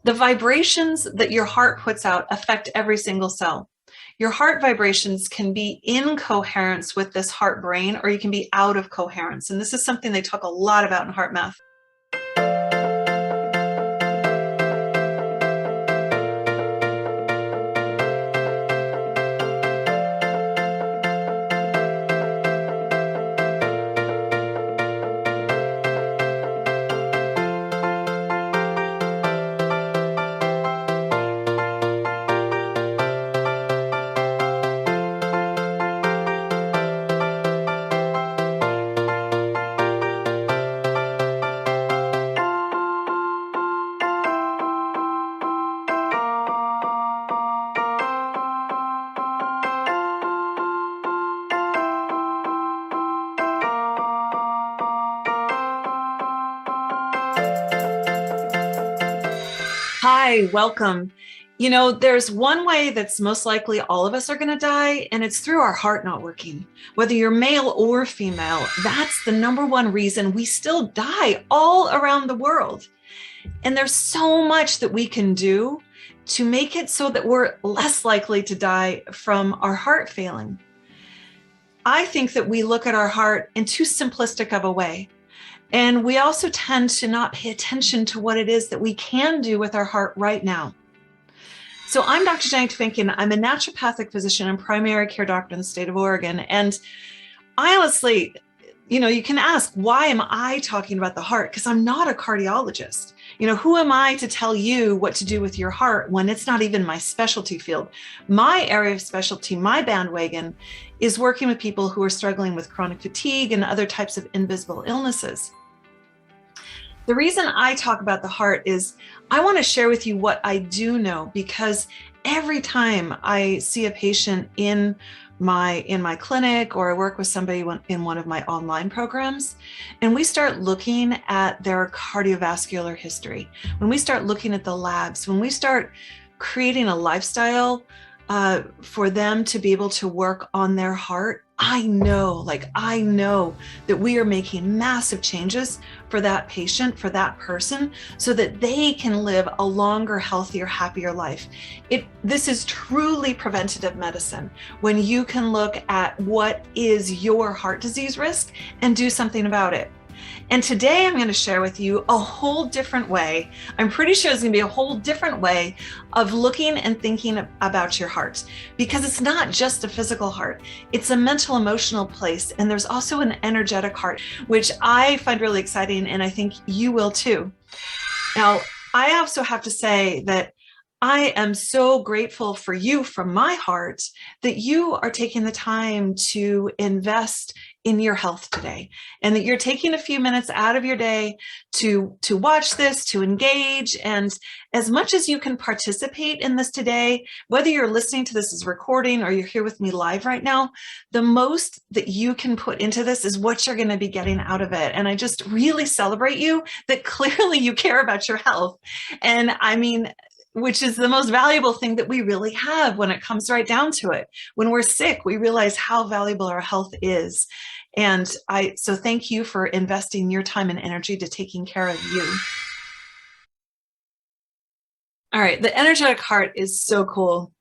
The vibrations that your heart puts out affect every single cell. Your heart vibrations can be in coherence with this heart brain, or you can be out of coherence. And this is something they talk a lot about in heart math. Hi, welcome. You know, there's one way that's most likely all of us are going to die, and it's through our heart not working. Whether you're male or female, that's the number one reason we still die all around the world. And there's so much that we can do to make it so that we're less likely to die from our heart failing. I think that we look at our heart in too simplistic of a way. And we also tend to not pay attention to what it is that we can do with our heart right now. So I'm Dr. Janet Finken. I'm a naturopathic physician and primary care doctor in the state of Oregon. And I honestly, you can ask, why am I talking about the heart? Because I'm not a cardiologist. Who am I to tell you what to do with your heart when it's not even my specialty field? My area of specialty, my bandwagon, is working with people who are struggling with chronic fatigue and other types of invisible illnesses. The reason I talk about the heart is I want to share with you what I do know, because every time I see a patient in my clinic, or I work with somebody in one of my online programs, and we start looking at their cardiovascular history, when we start looking at the labs, when we start creating a lifestyle for them to be able to work on their heart, I know that we are making massive changes for that patient, for that person, so that they can live a longer, healthier, happier life. This is truly preventative medicine, when you can look at what is your heart disease risk and do something about it. And today I'm going to share with you a whole different way. I'm pretty sure it's going to be a whole different way of looking and thinking about your heart, because it's not just a physical heart. It's a mental, emotional place. And there's also an energetic heart, which I find really exciting. And I think you will too. Now, I also have to say that I am so grateful for you from my heart that you are taking the time to invest in your health today, and that you're taking a few minutes out of your day to watch this, to engage. And as much as you can participate in this today, whether you're listening to this as recording or you're here with me live right now, the most that you can put into this is what you're going to be getting out of it. And I just really celebrate you that clearly you care about your health. And I mean, which is the most valuable thing that we really have when it comes right down to it. When we're sick, we realize how valuable our health is. And so thank you for investing your time and energy to taking care of you. All right, the energetic heart is so cool.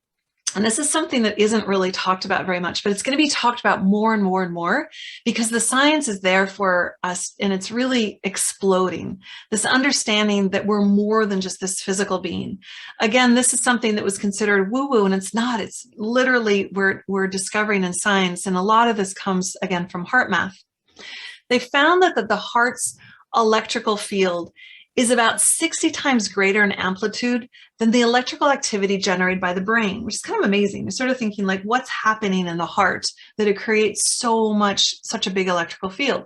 And this is something that isn't really talked about very much, but it's going to be talked about more and more and more, because the science is there for us, and it's really exploding. This understanding that we're more than just this physical being. Again, this is something that was considered woo-woo, and it's not. It's literally we're discovering in science, and a lot of this comes, again, from heart math. They found that the heart's electrical field is about 60 times greater in amplitude than the electrical activity generated by the brain, which is kind of amazing. You're sort of thinking, like, what's happening in the heart that it creates such a big electrical field?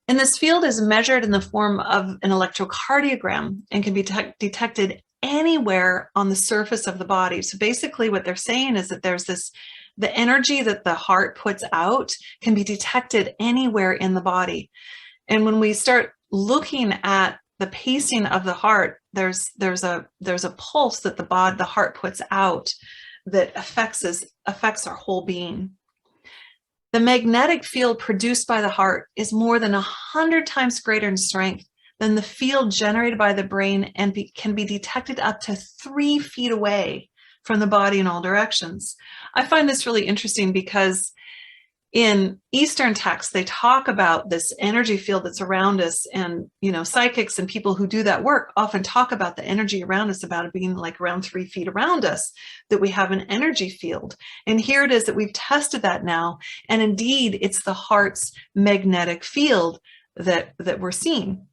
And this field is measured in the form of an electrocardiogram and can be detected anywhere on the surface of the body. So basically what they're saying is that the energy that the heart puts out can be detected anywhere in the body. And when we start looking at the pacing of the heart, there's a pulse that the heart puts out that affects our whole being. The magnetic field produced by the heart is more than 100 times greater in strength then the field generated by the brain can be detected up to 3 feet away from the body in all directions. I find this really interesting because in Eastern texts, they talk about this energy field that's around us, and psychics and people who do that work often talk about the energy around us, about it being like around 3 feet around us, that we have an energy field. And here it is that we've tested that now, and indeed it's the heart's magnetic field that we're seeing.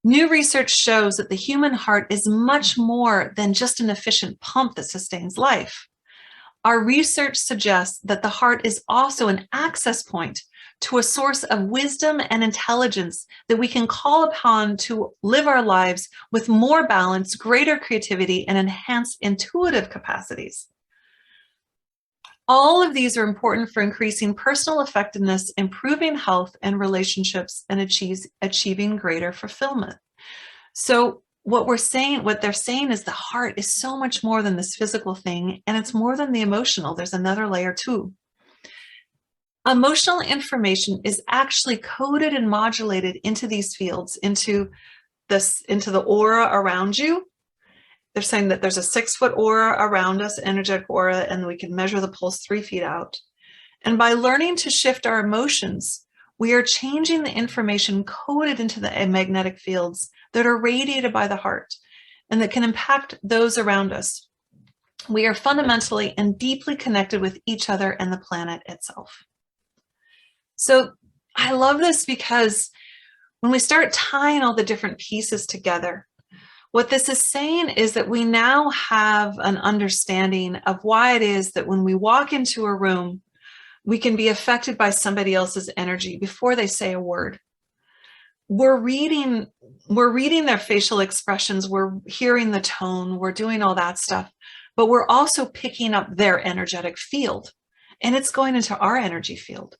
New research shows that the human heart is much more than just an efficient pump that sustains life. Our research suggests that the heart is also an access point to a source of wisdom and intelligence that we can call upon to live our lives with more balance, greater creativity, and enhanced intuitive capacities. All of these are important for increasing personal effectiveness, improving health and relationships, and achieving greater fulfillment. So what they're saying is the heart is so much more than this physical thing, and it's more than the emotional. There's another layer too. Emotional information is actually coded and modulated into these fields, into the aura around you. They're saying that there's a 6-foot aura around us, energetic aura, and we can measure the pulse 3 feet out. And by learning to shift our emotions, we are changing the information coded into the magnetic fields that are radiated by the heart and that can impact those around us. We are fundamentally and deeply connected with each other and the planet itself. So I love this because when we start tying all the different pieces together, what this is saying is that we now have an understanding of why it is that when we walk into a room, we can be affected by somebody else's energy before they say a word. We're reading their facial expressions, we're hearing the tone, we're doing all that stuff, but we're also picking up their energetic field, and it's going into our energy field.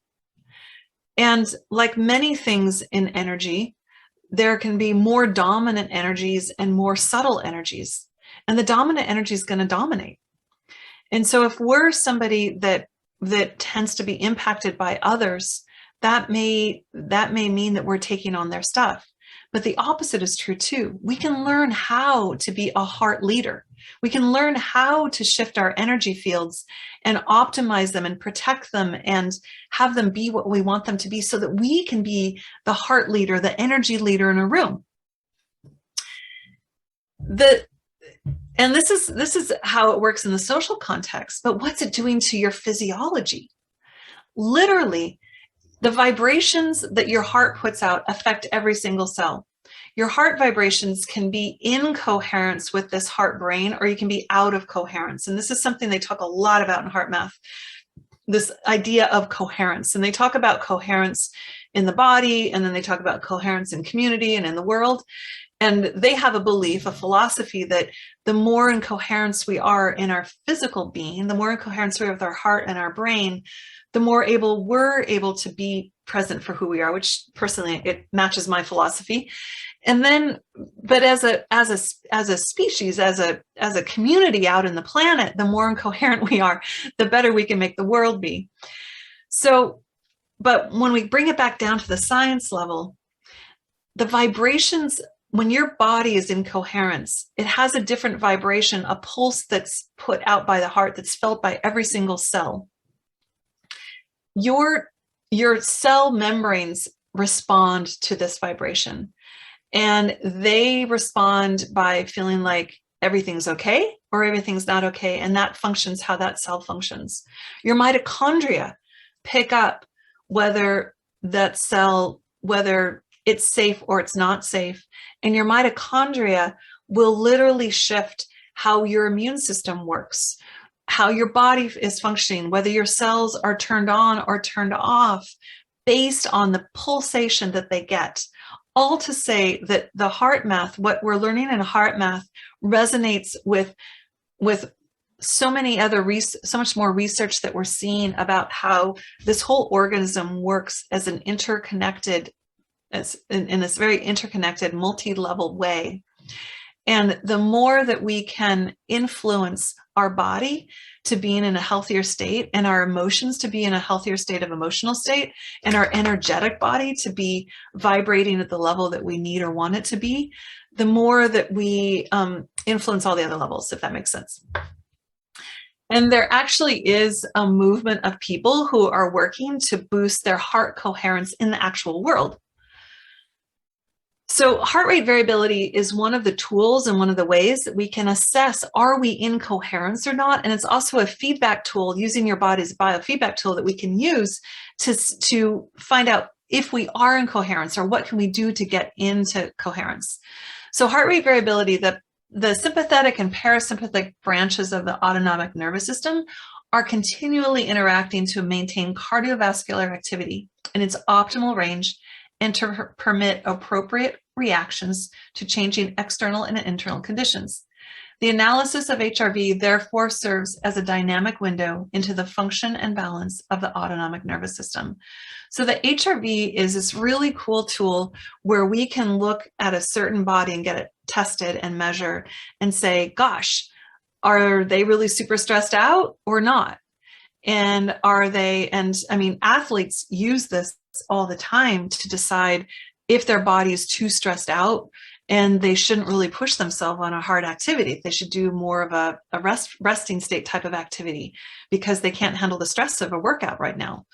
And like many things in energy, there can be more dominant energies and more subtle energies, and the dominant energy is going to dominate. And so if we're somebody that tends to be impacted by others, that may mean that we're taking on their stuff. But the opposite is true too. We can learn how to be a heart leader. We can learn how to shift our energy fields and optimize them and protect them and have them be what we want them to be, so that we can be the heart leader, the energy leader in a room. And this is how it works in the social context, but what's it doing to your physiology? Literally, the vibrations that your heart puts out affect every single cell. Your heart vibrations can be in coherence with this heart brain, or you can be out of coherence. And this is something they talk a lot about in heart math, this idea of coherence. And they talk about coherence in the body, and then they talk about coherence in community and in the world. And they have a belief, a philosophy, that the more in coherence we are in our physical being, the more in coherence we are with our heart and our brain, the more we're able to be present for who we are, which personally, it matches my philosophy. And then, but as a species, as a community out in the planet, the more incoherent we are, the better we can make the world be. So, but when we bring it back down to the science level, the vibrations, when your body is in coherence, it has a different vibration, a pulse that's put out by the heart that's felt by every single cell. Your cell membranes respond to this vibration, and they respond by feeling like everything's okay or everything's not okay, and that functions how that cell functions. Your mitochondria pick up whether that cell, whether it's safe or it's not safe, and your mitochondria will literally shift how your immune system works, how your body is functioning, whether your cells are turned on or turned off based on the pulsation that they get. All to say that the heart math, what we're learning in heart math, resonates with so much more research that we're seeing about how this whole organism works as an interconnected, in this very interconnected, multi-level way. And the more that we can influence our body to being in a healthier state, and our emotions to be in a healthier state of emotional state, and our energetic body to be vibrating at the level that we need or want it to be, the more that we influence all the other levels, if that makes sense. And there actually is a movement of people who are working to boost their heart coherence in the actual world. So heart rate variability is one of the tools and one of the ways that we can assess, are we in coherence or not? And it's also a feedback tool, using your body's biofeedback tool, that we can use to find out if we are in coherence, or what can we do to get into coherence. So heart rate variability, the sympathetic and parasympathetic branches of the autonomic nervous system are continually interacting to maintain cardiovascular activity in its optimal range and to permit appropriate reactions to changing external and internal conditions. The analysis of HRV therefore serves as a dynamic window into the function and balance of the autonomic nervous system. So the HRV is this really cool tool where we can look at a certain body and get it tested and measured and say, gosh, are they really super stressed out or not? And are they, and I mean, athletes use this all the time to decide if their body is too stressed out and they shouldn't really push themselves on a hard activity. They should do more of a resting state type of activity because they can't handle the stress of a workout right now.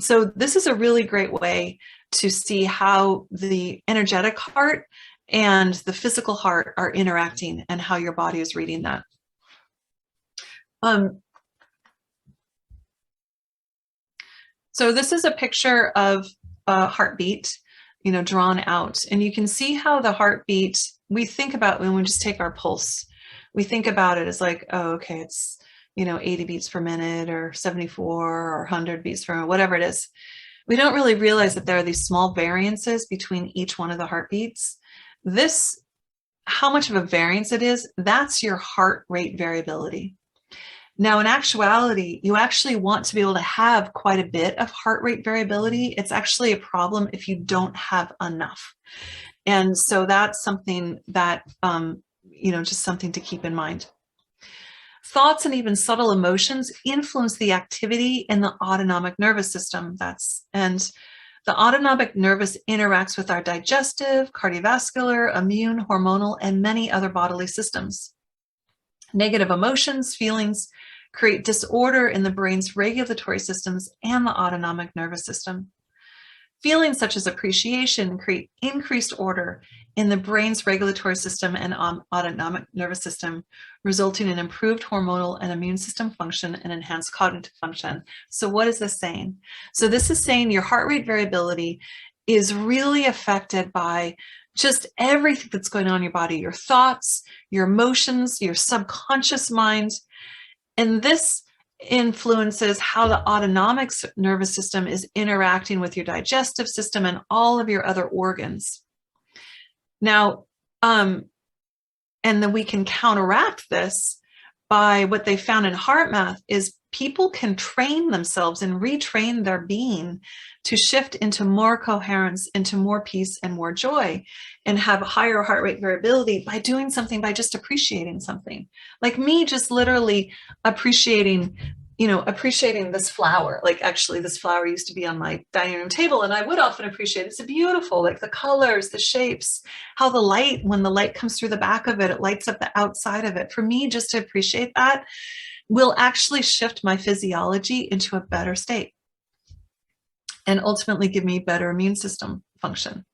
So this is a really great way to see how the energetic heart and the physical heart are interacting and how your body is reading that. So this is a picture of a heartbeat, drawn out. And you can see how the heartbeat, we think about when we just take our pulse, we think about it as like, oh, okay, it's, 80 beats per minute or 74 or 100 beats per minute, whatever it is. We don't really realize that there are these small variances between each one of the heartbeats. This, how much of a variance it is, that's your heart rate variability. Now, in actuality, you actually want to be able to have quite a bit of heart rate variability. It's actually a problem if you don't have enough. And so that's something that, just something to keep in mind. Thoughts and even subtle emotions influence the activity in the autonomic nervous system. And the autonomic nervous interacts with our digestive, cardiovascular, immune, hormonal, and many other bodily systems. Negative emotions, feelings create disorder in the brain's regulatory systems and the autonomic nervous system. Feelings such as appreciation create increased order in the brain's regulatory system and autonomic nervous system, resulting in improved hormonal and immune system function and enhanced cognitive function. So what is this saying? So this is saying your heart rate variability is really affected by just everything that's going on in your body, your thoughts, your emotions, your subconscious mind. And this influences how the autonomic nervous system is interacting with your digestive system and all of your other organs. Now, and then we can counteract this by what they found in HeartMath is people can train themselves and retrain their being to shift into more coherence, into more peace and more joy, and have higher heart rate variability by doing something, by just appreciating something. Like me just literally appreciating this flower. Like actually this flower used to be on my dining room table and I would often appreciate it. It's beautiful, like the colors, the shapes, how the light, when the light comes through the back of it, it lights up the outside of it. For me, just to appreciate that will actually shift my physiology into a better state and ultimately give me better immune system function.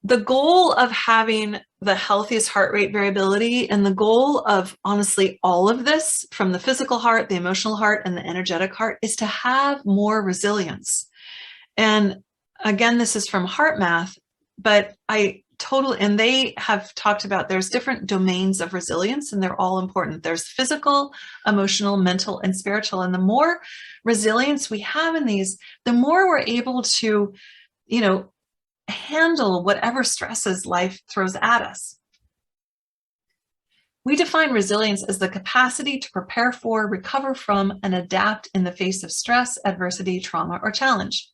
The goal of having the healthiest heart rate variability and the goal of honestly all of this, from the physical heart, the emotional heart, and the energetic heart, is to have more resilience. And again, this is from HeartMath, but and they have talked about there's different domains of resilience and they're all important. There's physical, emotional, mental, and spiritual. And the more resilience we have in these, the more we're able to, handle whatever stresses life throws at us. We define resilience as the capacity to prepare for, recover from, and adapt in the face of stress, adversity, trauma, or challenge.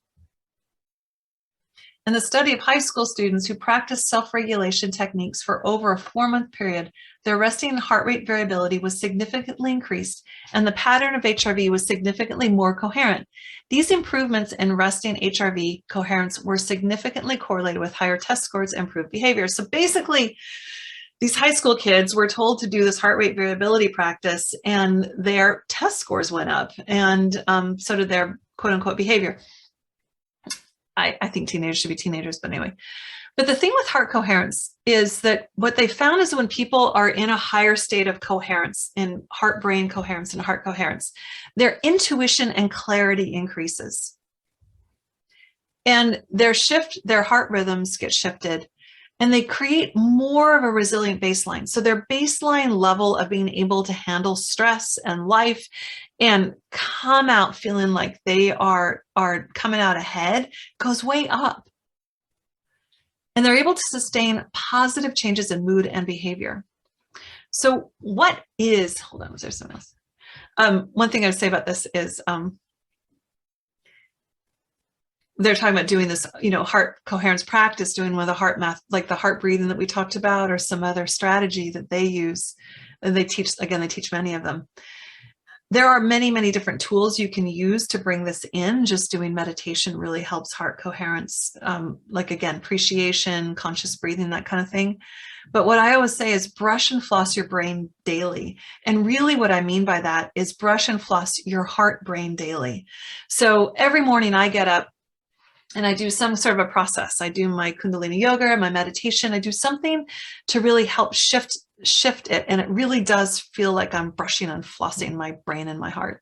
In the study of high school students who practiced self-regulation techniques for over a 4-month period, their resting heart rate variability was significantly increased, and the pattern of HRV was significantly more coherent. These improvements in resting HRV coherence were significantly correlated with higher test scores and improved behavior. So basically, these high school kids were told to do this heart rate variability practice, and their test scores went up, and so did their quote-unquote behavior. I think teenagers should be teenagers, but anyway. But the thing with heart coherence is that what they found is when people are in a higher state of coherence, in heart-brain coherence and heart coherence, their intuition and clarity increases. And their heart rhythms get shifted, and they create more of a resilient baseline. So their baseline level of being able to handle stress and life and come out feeling like they are coming out ahead goes way up. And they're able to sustain positive changes in mood and behavior. So what is, hold on, was there something else? One thing I would say about this is they're talking about doing this, heart coherence practice, doing with a heart math, like the heart breathing that we talked about, or some other strategy that they use. And they teach many of them. There are many, many different tools you can use to bring this in. Just doing meditation really helps heart coherence, like, again, appreciation, conscious breathing, that kind of thing. But what I always say is brush and floss your brain daily. And really what I mean by that is brush and floss your heart brain daily. So every morning I get up and I do some sort of a process. I do my Kundalini yoga, my meditation. I do something to really help shift it. And it really does feel like I'm brushing and flossing my brain and my heart.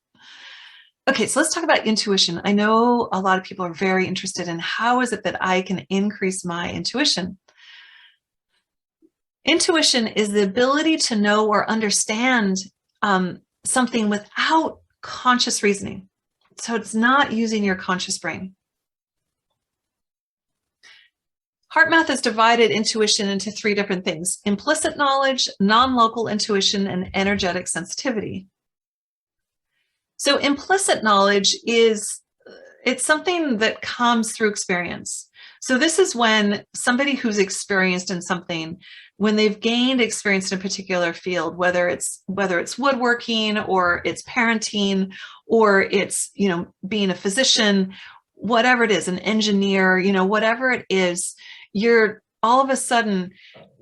Okay, so let's talk about intuition. I know a lot of people are very interested in how is it that I can increase my intuition. Intuition is the ability to know or understand something without conscious reasoning. So it's not using your conscious brain. HeartMath has divided intuition into 3 different things: implicit knowledge, non-local intuition, and energetic sensitivity. So implicit knowledge it's something that comes through experience. So this is when somebody who's experienced in something, when they've gained experience in a particular field, whether it's woodworking or it's parenting or it's, being a physician, whatever it is, an engineer, whatever it is, you're all of a sudden,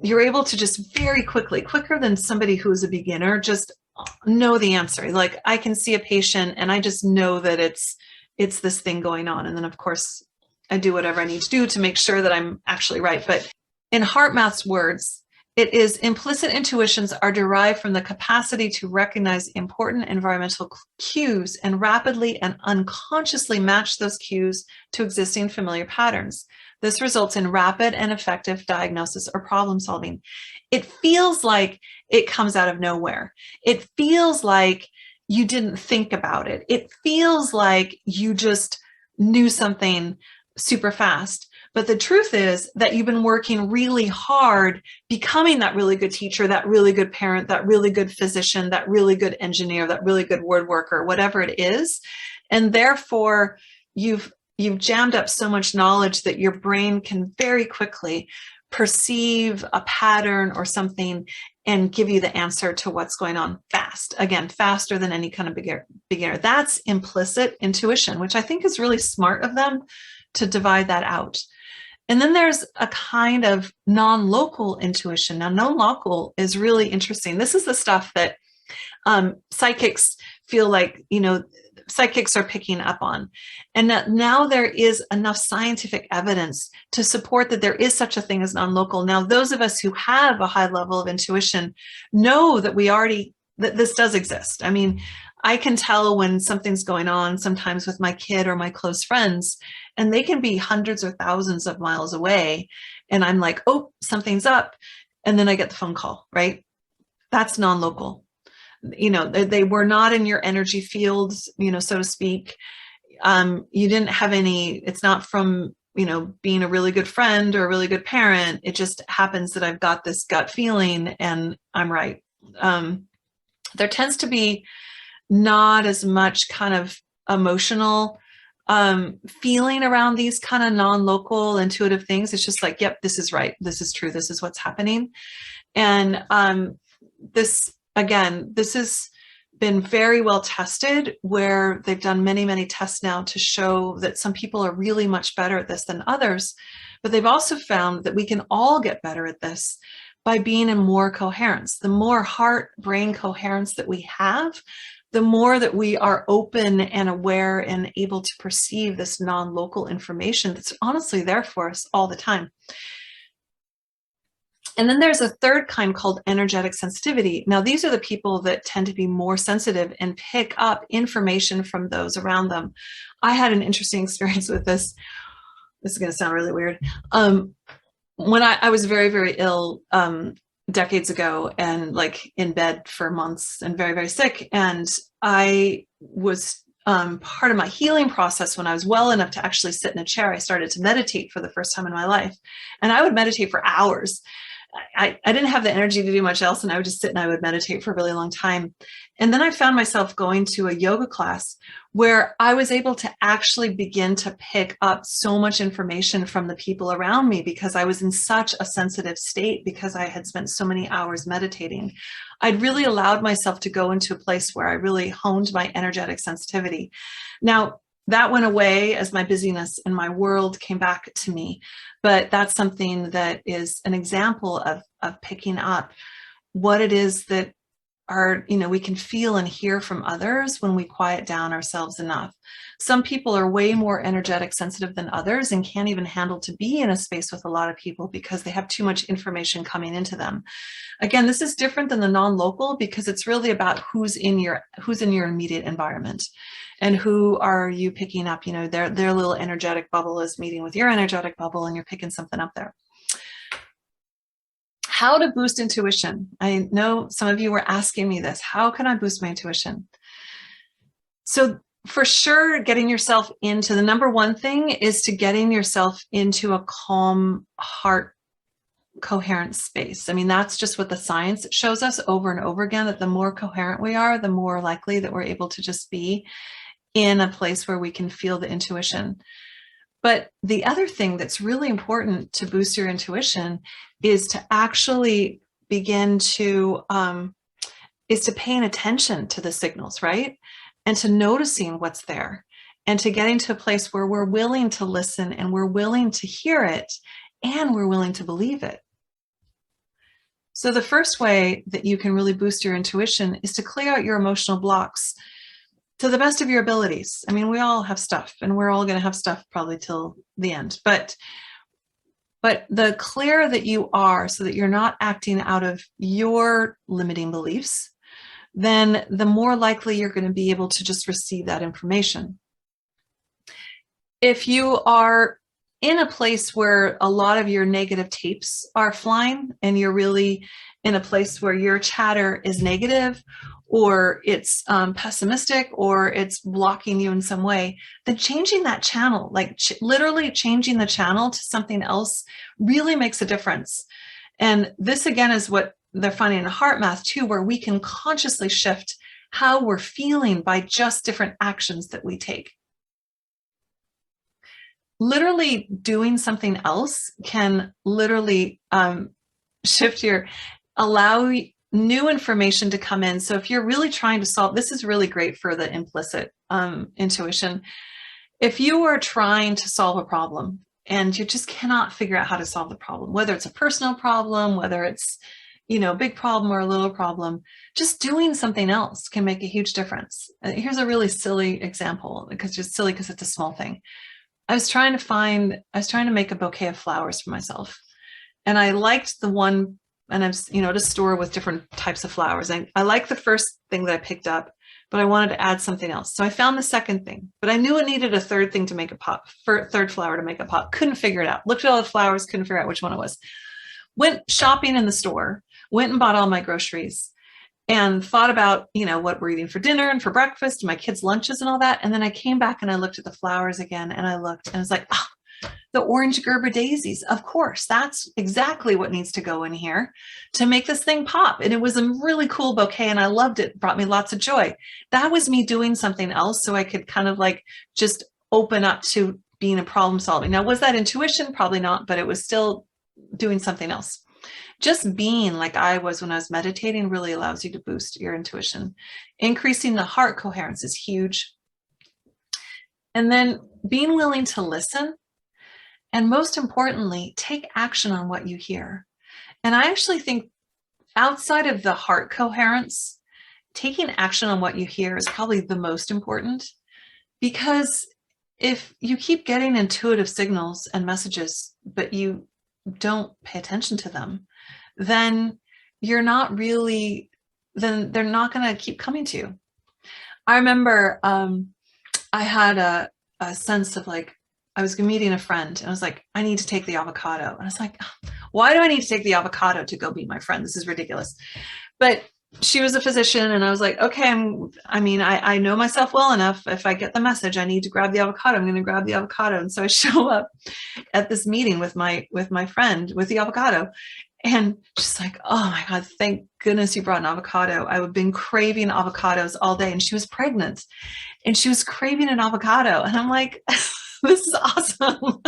you're able to just very quickly, quicker than somebody who's a beginner, just know the answer. Like, I can see a patient and I just know that it's this thing going on. And then of course I do whatever I need to do to make sure that I'm actually right. But in HeartMath's words, it is implicit intuitions are derived from the capacity to recognize important environmental cues and rapidly and unconsciously match those cues to existing familiar patterns. This results in rapid and effective diagnosis or problem solving. It feels like it comes out of nowhere. It feels like you didn't think about it. It feels like you just knew something super fast. But the truth is that you've been working really hard, becoming that really good teacher, that really good parent, that really good physician, that really good engineer, that really good word worker, whatever it is. And therefore, you've jammed up so much knowledge that your brain can very quickly perceive a pattern or something and give you the answer to what's going on fast. Again, faster than any kind of beginner. That's implicit intuition, which I think is really smart of them to divide that out. And then there's a kind of non-local intuition. Now, non-local is really interesting. This is the stuff that psychics feel like, psychics are picking up on. And now there is enough scientific evidence to support that there is such a thing as non-local. Now, those of us who have a high level of intuition know that that this does exist. I mean, I can tell when something's going on sometimes with my kid or my close friends, and they can be hundreds or thousands of miles away. And I'm like, oh, something's up. And then I get the phone call, right? That's non-local. They were not in your energy fields, so to speak. You didn't have it's not from, being a really good friend or a really good parent. It just happens that I've got this gut feeling and I'm right. There tends to be not as much kind of emotional feeling around these kind of non-local intuitive things. It's just like, yep, this is right. This is true. This is what's happening. And this has been very well tested, where they've done many, many tests now to show that some people are really much better at this than others. But they've also found that we can all get better at this by being in more coherence. The more heart-brain coherence that we have, the more that we are open and aware and able to perceive this non-local information that's honestly there for us all the time. And then there's a third kind called energetic sensitivity. Now, these are the people that tend to be more sensitive and pick up information from those around them. I had an interesting experience with this. This is going to sound really weird. When I was very, very ill decades ago, and like in bed for months and very, very sick. And I was part of my healing process, when I was well enough to actually sit in a chair, I started to meditate for the first time in my life. And I would meditate for hours. I didn't have the energy to do much else, and I would just sit and I would meditate for a really long time. And then I found myself going to a yoga class where I was able to actually begin to pick up so much information from the people around me, because I was in such a sensitive state, because I had spent so many hours meditating. I'd really allowed myself to go into a place where I really honed my energetic sensitivity. Now, that went away as my busyness and my world came back to me. But that's something that is an example of picking up what it is that we can feel and hear from others when we quiet down ourselves enough. Some people are way more energetic sensitive than others and can't even handle to be in a space with a lot of people because they have too much information coming into them. Again, this is different than the non-local, because it's really about who's in your immediate environment. And who are you picking up? Their little energetic bubble is meeting with your energetic bubble, and you're picking something up there. How to boost intuition. I know some of you were asking me this. How can I boost my intuition? So for sure, getting yourself into the number one thing is to getting yourself into a calm heart coherent space. I mean, that's just what the science shows us over and over again, that the more coherent we are, the more likely that we're able to just be in a place where we can feel the intuition. But the other thing that's really important to boost your intuition is to actually begin to paying attention to the signals, right? And to noticing what's there, and to getting to a place where we're willing to listen, and we're willing to hear it, and we're willing to believe it. So the first way that you can really boost your intuition is to clear out your emotional blocks to the best of your abilities. I mean, we all have stuff, and we're all going to have stuff probably till the end. But the clearer that you are, so that you're not acting out of your limiting beliefs, then the more likely you're going to be able to just receive that information. If you are in a place where a lot of your negative tapes are flying, and you're really in a place where your chatter is negative, or it's pessimistic, or it's blocking you in some way, then changing that channel, like literally changing the channel to something else, really makes a difference. And this again is what they're finding in heart math too, where we can consciously shift how we're feeling by just different actions that we take. Literally doing something else can literally allow new information to come in. So if you're really trying to solve, this is really great for the implicit intuition. If you are trying to solve a problem and you just cannot figure out how to solve the problem, whether it's a personal problem, whether it's, a big problem or a little problem, just doing something else can make a huge difference. Here's a really silly example, because it's silly because it's a small thing. I was trying to make a bouquet of flowers for myself. And I liked the one, and I'm, at a store with different types of flowers. I liked the first thing that I picked up, but I wanted to add something else. So I found the second thing, but I knew it needed a third thing to make a pot, for a third flower to make a pot. Couldn't figure it out. Looked at all the flowers, couldn't figure out which one it was. Went shopping in the store, went and bought all my groceries, and thought about, what we're eating for dinner and for breakfast, and my kids' lunches and all that. And then I came back and I looked at the flowers again, and I looked, and I was like, the orange Gerber daisies, of course, that's exactly what needs to go in here to make this thing pop. And it was a really cool bouquet, and I loved it. It brought me lots of joy. That was me doing something else, so I could kind of like just open up to being a problem solving. Now, was that intuition? Probably not, but it was still doing something else. Just being like I was when I was meditating really allows you to boost your intuition. Increasing the heart coherence is huge. And then being willing to listen. And most importantly, take action on what you hear. And I actually think outside of the heart coherence, taking action on what you hear is probably the most important, because if you keep getting intuitive signals and messages, but you don't pay attention to them, then you're not really, then they're not going to keep coming to you. I remember I had a sense of like, I was meeting a friend and I was like, I need to take the avocado. And I was like, why do I need to take the avocado to go meet my friend? This is ridiculous. But she was a physician and I was like, okay, I know myself well enough. If I get the message, I need to grab the avocado, I'm going to grab the avocado. And so I show up at this meeting with my friend with the avocado. And she's like, oh my God, thank goodness you brought an avocado. I've been craving avocados all day. And she was pregnant and she was craving an avocado. And I'm like, this is awesome.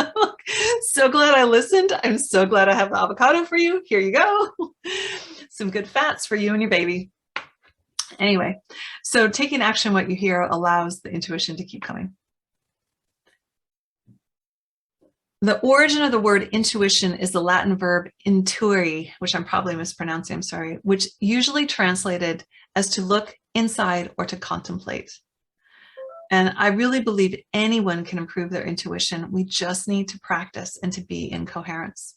So glad I listened. I'm so glad I have the avocado for you. Here you go. Some good fats for you and your baby. Anyway, so taking action, what you hear allows the intuition to keep coming. The origin of the word intuition is the Latin verb intuere, which I'm probably mispronouncing, I'm sorry, which usually translated as to look inside or to contemplate. And I really believe anyone can improve their intuition. We just need to practice and to be in coherence.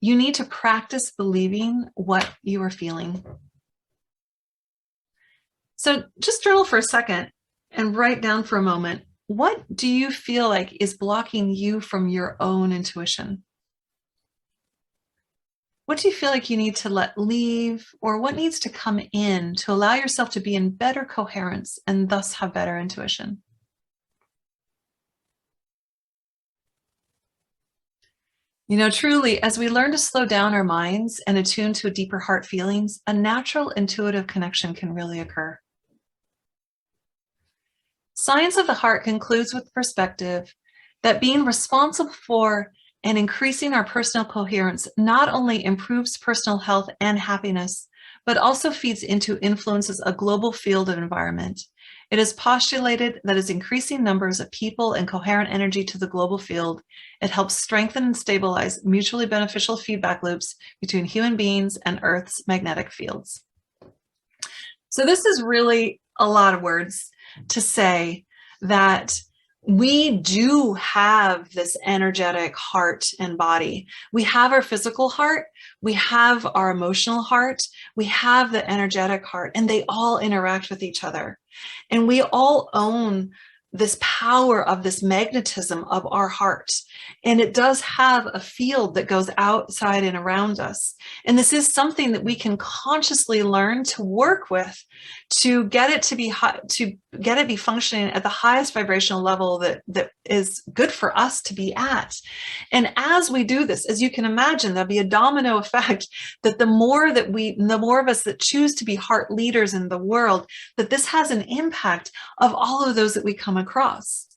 You need to practice believing what you are feeling. So just journal for a second and write down for a moment, what do you feel like is blocking you from your own intuition? What do you feel like you need to let leave, or what needs to come in to allow yourself to be in better coherence and thus have better intuition? You know, truly, as we learn to slow down our minds and attune to deeper heart feelings, a natural intuitive connection can really occur. Science of the Heart concludes with the perspective that being responsible for and increasing our personal coherence not only improves personal health and happiness, but also feeds into influences a global field of environment. It is postulated that as increasing numbers of people and coherent energy to the global field, it helps strengthen and stabilize mutually beneficial feedback loops between human beings and Earth's magnetic fields. So this is really a lot of words to say that we do have this energetic heart and body. We have our physical heart, we have our emotional heart, we have the energetic heart, and they all interact with each other. And we all own this power of this magnetism of our heart. And it does have a field that goes outside and around us. And this is something that we can consciously learn to work with to get it to be functioning at the highest vibrational level that is good for us to be at. And as we do this, as you can imagine, there'll be a domino effect that the more of us that choose to be heart leaders in the world, that this has an impact of all of those that we come across.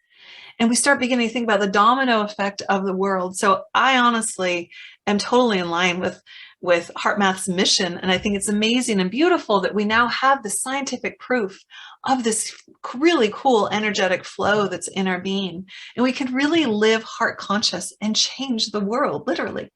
And we start beginning to think about the domino effect of the world. So I honestly am totally in line with HeartMath's mission. And I think it's amazing and beautiful that we now have the scientific proof of this really cool energetic flow that's in our being. And we can really live heart conscious and change the world, literally.